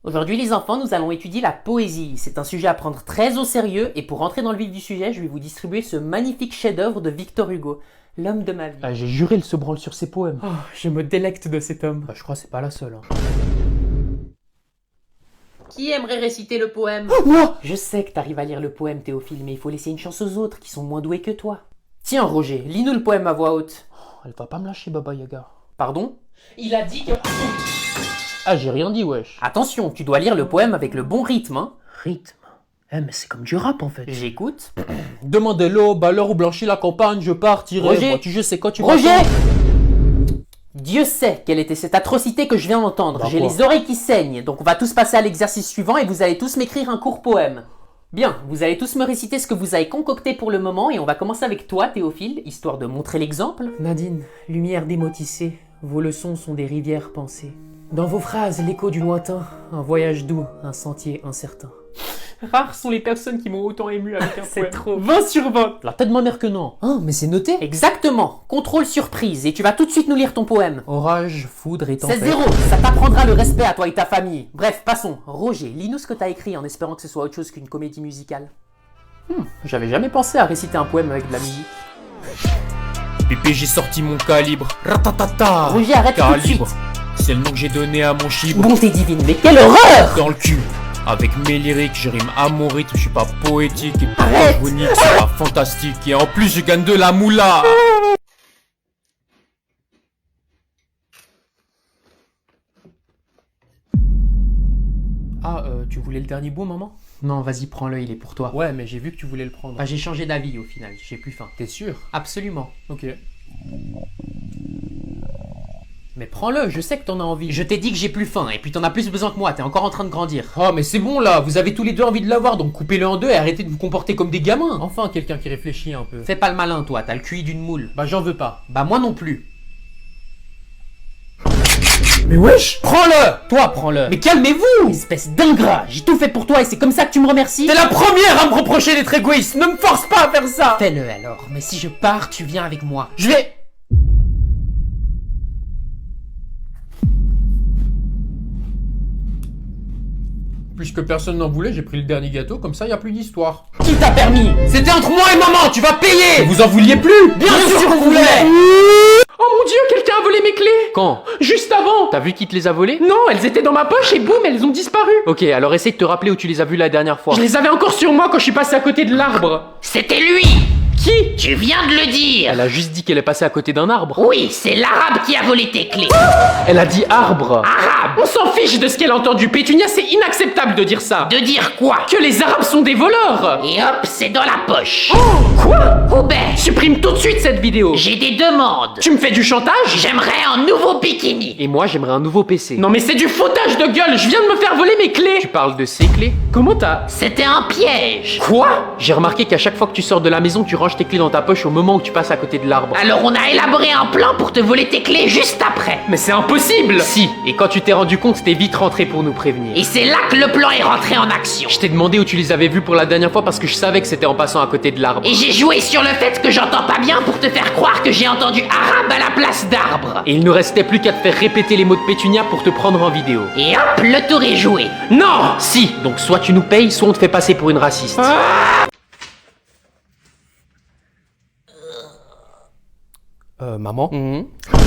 Aujourd'hui les enfants, nous allons étudier la poésie. C'est un sujet à prendre très au sérieux et pour rentrer dans le vif du sujet, je vais vous distribuer ce magnifique chef-d'œuvre de Victor Hugo, l'homme de ma vie. Ah, j'ai juré, il se branle sur ses poèmes. Oh, je me délecte de cet homme. Bah, je crois que c'est pas la seule. Qui aimerait réciter le poème? Moi! Je sais que t'arrives à lire le poème, Théophile, mais il faut laisser une chance aux autres qui sont moins doués que toi. Tiens, Roger, lis-nous le poème à voix haute. Elle va pas me lâcher, Baba Yaga. Pardon? Il a dit que... Ah, j'ai rien dit, wesh. Attention, tu dois lire le poème avec le bon rythme, hein. Rythme? Eh, mais c'est comme du rap, en fait. J'écoute. Demandez-le, bah l'heure où blanchit la campagne, je partirai. Roger! Moi, tu sais quand tu Roger! m'attends. Dieu sait quelle était cette atrocité que je viens d'entendre. Bah, J'ai quoi? les oreilles qui saignent, donc on va tous passer à l'exercice suivant et vous allez tous m'écrire un court poème. Bien, vous allez tous me réciter ce que vous avez concocté pour le moment et on va commencer avec toi, Théophile, histoire de montrer l'exemple. Nadine, lumière des mots tissés, vos leçons sont des rivières pensées. Dans vos phrases, l'écho du lointain, un voyage doux, un sentier incertain. Rares sont les personnes qui m'ont autant ému avec un C'est poème. trop. 20 sur 20. La tête de ma mère que non. Ah, mais c'est noté. Exactement. Contrôle surprise et tu vas tout de suite nous lire ton poème. Orage, foudre et C'est tempête. 0, ça t'apprendra le respect à toi et ta famille. Bref, passons. Roger, lis-nous ce que t'as écrit en espérant que ce soit autre chose qu'une comédie musicale. J'avais jamais pensé à réciter un poème avec de la musique. Pépé, j'ai sorti mon calibre. Ratatata. Roger, arrête tout de Calibre. suite. C'est le nom que j'ai donné à mon chibre. Bonté divine, mais quelle horreur! Dans le cul. Avec mes lyriques, je rime à mon rythme, je suis pas poétique et pas Arrête. ironique, c'est pas fantastique. Et en plus, je gagne de la moula. Ah, tu voulais le dernier bout, maman? Non, vas-y, prends-le, il est pour toi. Ouais, mais j'ai vu que tu voulais le prendre. Bah, j'ai changé d'avis au final, j'ai plus faim. T'es sûr? Absolument. Ok. Mais prends-le, je sais que t'en as envie. Je t'ai dit que j'ai plus faim, et puis t'en as plus besoin que moi, t'es encore en train de grandir. Oh, mais c'est bon là, vous avez tous les deux envie de l'avoir, donc coupez-le en deux et arrêtez de vous comporter comme des gamins. Enfin, quelqu'un qui réfléchit un peu. Fais pas le malin, toi, t'as le QI d'une moule. Bah, j'en veux pas. Bah, moi non plus. Mais wesh! Prends-le! Toi, prends-le! Mais calmez-vous! Espèce d'ingrat! J'ai tout fait pour toi et c'est comme ça que tu me remercies? T'es la première à me reprocher d'être égoïste! Ne me force pas à faire ça! Fais-le alors, mais si je pars, tu viens avec moi. Je vais... Puisque personne n'en voulait, j'ai pris le dernier gâteau, comme ça y a plus d'histoire. Qui t'a permis? C'était entre moi et maman, tu vas payer! Vous en vouliez plus? Bien sûr qu'on voulait! Oh mon dieu, quelqu'un a volé mes clés! Quand? Juste avant! T'as vu qui te les a volés? Non, elles étaient dans ma poche et boum, elles ont disparu! Ok, alors essaye de te rappeler où tu les as vues la dernière fois. Je les avais encore sur moi quand je suis passé à côté de l'arbre. C'était lui! Qui? Tu viens de le dire! Elle a juste dit qu'elle est passée à côté d'un arbre. Oui, c'est l'arabe qui a volé tes clés! Elle a dit arbre. Arabe! On s'en fiche de ce qu'elle a entendu, Pétunia, c'est inacceptable de dire ça. De dire quoi? Que les arabes sont des voleurs. Et hop, c'est dans la poche! Quoi? Oh ben, Supprime tout de suite cette vidéo. j'ai des demandes! Tu me fais du chantage? J'aimerais un nouveau bikini! Et moi, j'aimerais un nouveau PC. Non mais c'est du foutage de gueule, je viens de me faire voler mes clés. Tu parles de ces clés? Comment t'as... C'était un piège! Quoi? J'ai remarqué qu'à chaque fois que tu sors de la maison, tu ranges tes clés dans ta poche au moment où tu passes à côté de l'arbre. Alors on a élaboré un plan pour te voler tes clés juste après! Mais c'est impossible. Si, et quand tu t'es rendu compte, t'es vite rentré pour nous prévenir. Et c'est là que le plan est rentré en action! Je t'ai demandé où tu les avais vues pour la dernière fois parce que je savais que c'était en passant à côté de l'arbre. Et j'ai joué sur le fait que j'entends pas bien pour te faire croire que j'ai entendu arabe à la place d'arbre! Et il ne restait plus qu'à te faire répéter les mots de Pétunia pour te prendre en vidéo. Et hop, le tour est joué! Non. Si, donc soit tu nous payes, soit on te fait passer pour une raciste. Maman?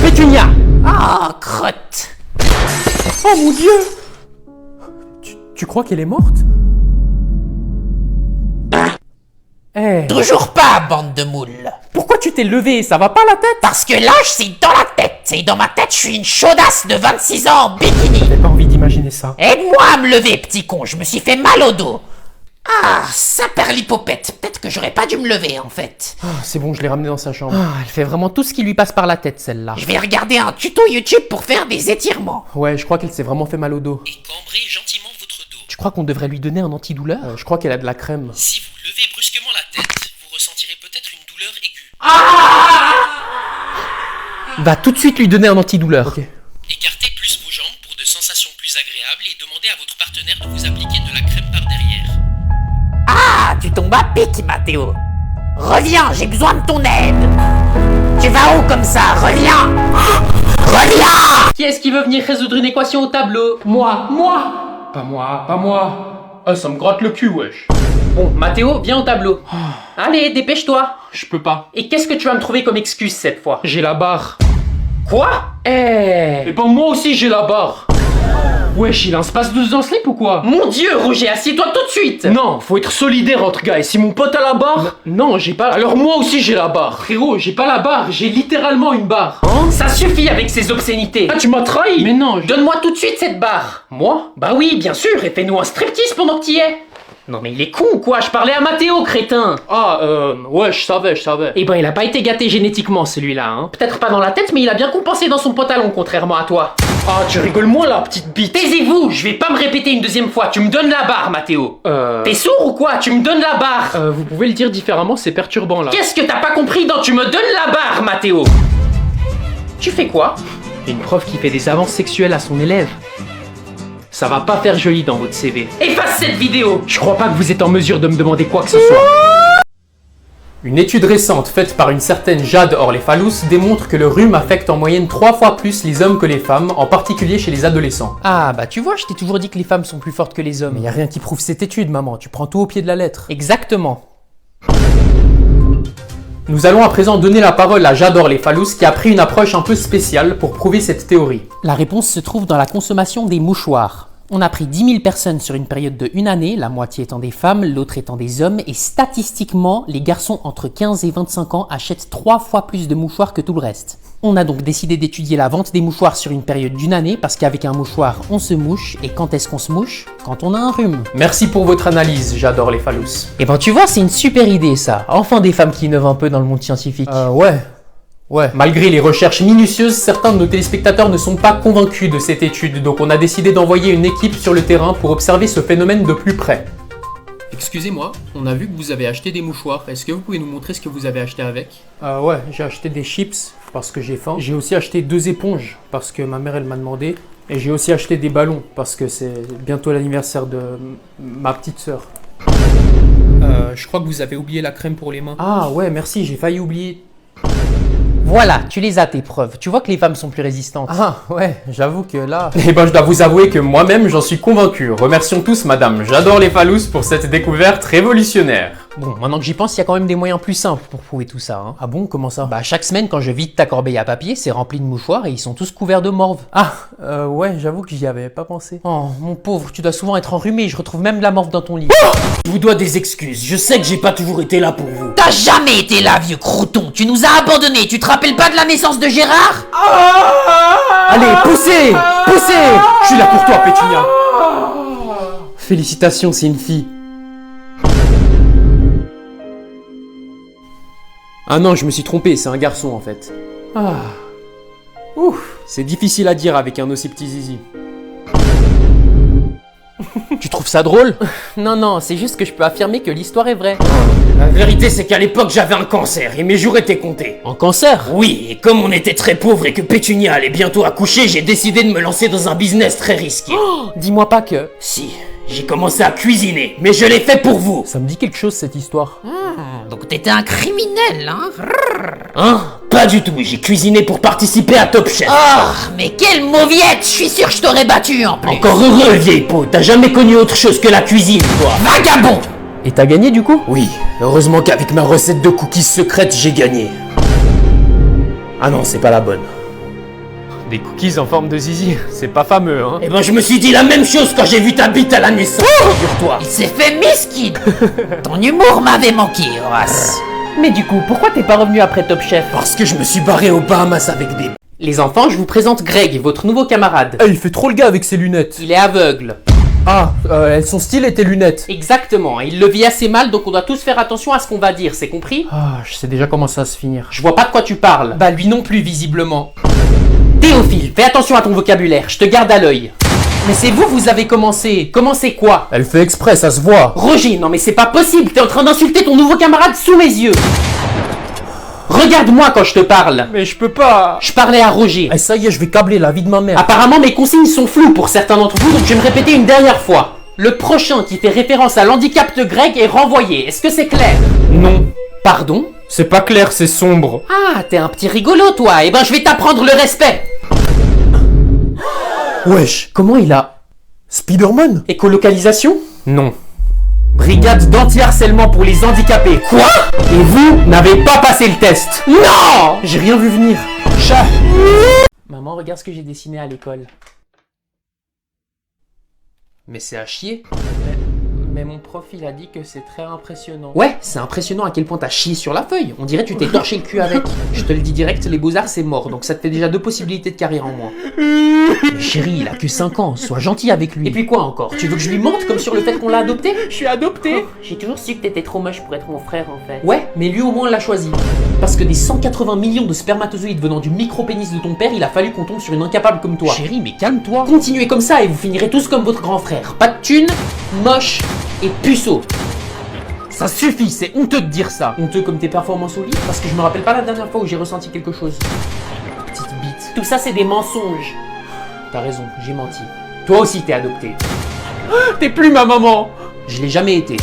Pétunia! Ah, crotte! Oh mon dieu! Tu crois qu'elle est morte? Eh, Toujours pas, bande de moules! pourquoi tu t'es levé? Ça va pas la tête? Parce que l'âge, c'est dans la tête! C'est dans ma tête, je suis une chaudasse de 26 ans en bikini! J'ai pas envie d'imaginer ça. Aide-moi à me lever, petit con, je me suis fait mal au dos! Ah, ça perd l'hypopète! Peut-être que j'aurais pas dû me lever, en fait. Ah, c'est bon, je l'ai ramené dans sa chambre. Ah, elle fait vraiment tout ce qui lui passe par la tête, celle-là. Je vais regarder un tuto YouTube pour faire des étirements. Ouais, je crois qu'elle s'est vraiment fait mal au dos. Et cambrez gentiment votre dos. Tu crois qu'on devrait lui donner un antidouleur? Je crois qu'elle a de la crème. Si vous levez brusquement la tête, vous ressentirez peut-être une douleur aiguë. Va tout de suite lui donner un antidouleur. Ok. Écartez plus vos jambes pour de sensations plus agréables et demandez à votre partenaire de vous appliquer de la crème par derrière. Ah, tu tombes à pic, Mathéo. Reviens, j'ai besoin de ton aide. Tu vas où comme ça? Reviens. Reviens. Qui est-ce qui veut venir résoudre une équation au tableau? Moi! Pas moi, pas moi. Ah, ça me gratte le cul, wesh. Bon, Mathéo, viens au tableau. Allez, dépêche-toi. Je peux pas. Et qu'est-ce que tu vas me trouver comme excuse cette fois? J'ai la barre. Quoi? Eh ben moi aussi j'ai la barre. Wesh, il a un space 12 dans slip ou quoi? Mon Dieu, Roger, assieds-toi tout de suite. Non, faut être solidaire entre gars. Et si mon pote a la barre... Non, j'ai pas... Alors moi aussi j'ai la barre. Frérot, j'ai pas la barre, j'ai littéralement une barre. Hein? Ça suffit avec ces obscénités. Ah, tu m'as trahi. Mais non, Donne-moi tout de suite cette barre. Moi? Bah oui, bien sûr, et fais-nous un striptease pendant que t'y es. Non mais il est con ou quoi? Je parlais à Mathéo, crétin. Ah, ouais, je savais. Eh ben il a pas été gâté génétiquement celui-là, hein. Peut-être pas dans la tête, mais il a bien compensé dans son pantalon, contrairement à toi. Ah, tu rigoles moins la petite bite. Taisez-vous, je vais pas me répéter une deuxième fois, tu me donnes la barre, Mathéo. T'es sourd ou quoi? Tu me donnes la barre. Vous pouvez le dire différemment, c'est perturbant là. Qu'est-ce que t'as pas compris dans tu me donnes la barre, Mathéo? Tu fais quoi? Une prof qui fait des avances sexuelles à son élève. Ça va pas faire joli dans votre CV. Efface cette vidéo. Je crois pas que vous êtes en mesure de me demander quoi que ce soit. Une étude récente faite par une certaine Jade Orlefalus démontre que le rhume affecte en moyenne 3 fois plus les hommes que les femmes, en particulier chez les adolescents. Ah bah tu vois, je t'ai toujours dit que les femmes sont plus fortes que les hommes. Mais y a rien qui prouve cette étude, maman. Tu prends tout au pied de la lettre. Exactement. Nous allons à présent donner la parole à Jade Orlefalus qui a pris une approche un peu spéciale pour prouver cette théorie. La réponse se trouve dans la consommation des mouchoirs. On a pris 10 000 personnes sur une période de 1 année, la moitié étant des femmes, l'autre étant des hommes, et statistiquement, les garçons entre 15 et 25 ans achètent 3 fois plus de mouchoirs que tout le reste. On a donc décidé d'étudier la vente des mouchoirs sur une période d'1 année, parce qu'avec un mouchoir, on se mouche, et quand est-ce qu'on se mouche? Quand on a un rhume. Merci pour votre analyse, Jade Orlefalus. Et ben tu vois, c'est une super idée ça. Enfin des femmes qui innovent un peu dans le monde scientifique. Ouais. Malgré les recherches minutieuses, certains de nos téléspectateurs ne sont pas convaincus de cette étude, donc on a décidé d'envoyer une équipe sur le terrain pour observer ce phénomène de plus près. Excusez-moi, on a vu que vous avez acheté des mouchoirs. Est-ce que vous pouvez nous montrer ce que vous avez acheté avec? Ouais, j'ai acheté des chips parce que j'ai faim. J'ai aussi acheté 2 éponges parce que ma mère elle m'a demandé. Et j'ai aussi acheté des ballons parce que c'est bientôt l'anniversaire de ma petite sœur. Je crois que vous avez oublié la crème pour les mains. Ah ouais, merci, j'ai failli oublier. Voilà, tu les as tes preuves. Tu vois que les femmes sont plus résistantes. Ah ouais, j'avoue que là... Eh ben je dois vous avouer que moi-même j'en suis convaincu. Remercions tous madame Jade Orlefalus pour cette découverte révolutionnaire. Bon, maintenant que j'y pense, il y a quand même des moyens plus simples pour prouver tout ça. Hein. Ah bon, comment ça? Bah chaque semaine, quand je vide ta corbeille à papier, c'est rempli de mouchoirs et ils sont tous couverts de morve. Ah, ouais, j'avoue que j'y avais pas pensé. Oh, mon pauvre, tu dois souvent être enrhumé, je retrouve même de la morve dans ton lit. Je vous dois des excuses, je sais que j'ai pas toujours été là pour vous. T'as jamais été là, vieux crouton. Tu nous as abandonnés. Tu te rappelles pas de la naissance de Gérard? Allez, poussez! Poussez! Je suis là pour toi, Pétunia. Félicitations, c'est une fille. Ah non, je me suis trompé, c'est un garçon en fait. Ah. Ouf, c'est difficile à dire avec un aussi petit zizi. Tu trouves ça drôle? Non, c'est juste que je peux affirmer que l'histoire est vraie. La vérité c'est qu'à l'époque j'avais un cancer et mes jours étaient comptés. Un cancer? Oui, et comme on était très pauvres et que Pétunia allait bientôt accoucher, j'ai décidé de me lancer dans un business très risqué. Dis-moi pas que... Si, j'ai commencé à cuisiner, mais je l'ai fait pour vous. Ça me dit quelque chose cette histoire. Donc t'étais un criminel, hein? Hein? Pas du tout, j'ai cuisiné pour participer à Top Chef. Oh, mais quelle mauviette! Je suis sûr que je t'aurais battu en plus. Encore heureux, vieille peau, t'as jamais connu autre chose que la cuisine, toi. Vagabond! Et t'as gagné du coup? Oui, heureusement qu'avec ma recette de cookies secrète, j'ai gagné. Ah non, c'est pas la bonne. Des cookies en forme de zizi, c'est pas fameux, hein? Eh ben je me suis dit la même chose quand j'ai vu ta bite à la naissance, figure-toi. Il s'est fait miskin. Ton humour m'avait manqué, Horace. Mais du coup, pourquoi t'es pas revenu après Top Chef? Parce que je me suis barré aux Bahamas avec des... Les enfants, je vous présente Greg, votre nouveau camarade. Eh, il fait trop le gars avec ses lunettes. Il est aveugle. Ah, son style et tes lunettes. Exactement, il le vit assez mal, donc on doit tous faire attention à ce qu'on va dire, c'est compris? Ah, je sais déjà comment ça va se finir. Je vois pas de quoi tu parles. Bah lui non plus, visiblement. Théophile, fais attention à ton vocabulaire, je te garde à l'œil. Mais c'est vous, vous avez commencé. Commencé quoi? Elle fait exprès, ça se voit. Roger, non mais c'est pas possible, t'es en train d'insulter ton nouveau camarade sous mes yeux. Regarde-moi quand je te parle. Mais je peux pas. Je parlais à Roger. Eh, ça y est, je vais câbler la vie de ma mère. Apparemment, mes consignes sont floues pour certains d'entre vous, donc je vais me répéter une dernière fois. Le prochain qui fait référence à l'handicap de Greg est renvoyé. Est-ce que c'est clair? Non. Pardon? C'est pas clair, c'est sombre. Ah, t'es un petit rigolo, toi. Eh ben, je vais t'apprendre le respect. Wesh, comment il a... Spider-Man? Écolocalisation? Non. Brigade d'anti-harcèlement pour les handicapés. Quoi? Et vous n'avez pas passé le test. Non! J'ai rien vu venir. Chat. Maman, regarde ce que j'ai dessiné à l'école. Mais c'est à chier. Mais mon prof, il a dit que c'est très impressionnant. Ouais, c'est impressionnant à quel point t'as chié sur la feuille. On dirait que tu t'es torché le cul avec. Je te le dis direct, les beaux-arts c'est mort, donc ça te fait déjà 2 possibilités de carrière en moins. Mais chérie, il a que 5 ans, sois gentil avec lui. Et puis quoi encore? Tu veux que je lui mente comme sur le fait qu'on l'a adopté? Je suis adopté. J'ai toujours su que t'étais trop moche pour être mon frère en fait. Ouais, mais lui au moins l'a choisi. Parce que des 180 millions de spermatozoïdes venant du micro-pénis de ton père, il a fallu qu'on tombe sur une incapable comme toi. Chérie, mais calme-toi. Continuez comme ça et vous finirez tous comme votre grand frère. Pas de thunes, moche et puceau. Ça suffit, c'est honteux de dire ça. Honteux comme tes performances au lit, parce que je me rappelle pas la dernière fois où j'ai ressenti quelque chose. Petite bite. Tout ça, c'est des mensonges. T'as raison, j'ai menti. Toi aussi t'es adopté. T'es plus ma maman. Je l'ai jamais été.